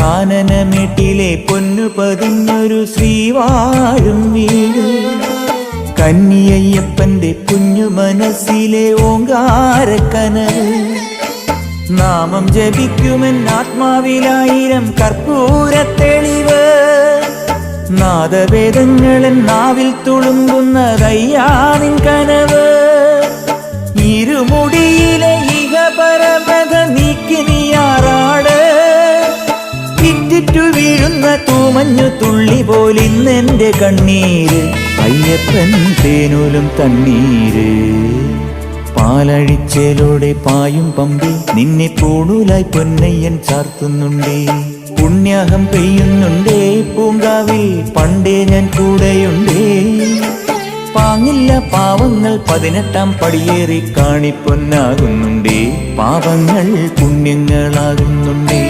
കാനനമേട്ടിലെ പൊന്നു പതിഞ്ഞൊരു ശ്രീവാഴും വീട്, കന്നിയയ്യപ്പന്റെ കുഞ്ഞു മനസ്സിലെ ഓങ്കാരക്കനവ്. നാമം ജപിക്കുമെൻ ആത്മാവിലായിരം കർപ്പൂരത്തെളിവ്, നാദവേദങ്ങളൻ നാവിൽ തുളുമ്പുന്നതയ്യാനിൻ കനവ്. ഇരുമുടിയിലെ ഇഹപരമത നീക്കി നീയാറാട്, ഇറ്റിറ്റു വീഴുന്ന തൂമഞ്ഞു തുള്ളി പോലിന്നെന്റെ കണ്ണീര്. അയ്യപ്പൻ തേനൂലും തണ്ണീര്. പാലഴിച്ചേലോടെ പായും പമ്പി നിന്നെ പൂണൂലായി പൊന്നയ്യൻ ചാർത്തുന്നുണ്ടേ. പുണ്യാഹം പെയ്യുന്നുണ്ടേ പൂങ്കാവിൽ പണ്ടേ ഞാൻ കൂടെയുണ്ടേ. പാങ്ങില്ല പാവങ്ങൾ 18-ാം പടിയേറി കാണിപ്പൊന്നാകുന്നുണ്ടേ. പാപങ്ങൾ പുണ്യങ്ങളാകുന്നുണ്ടേ.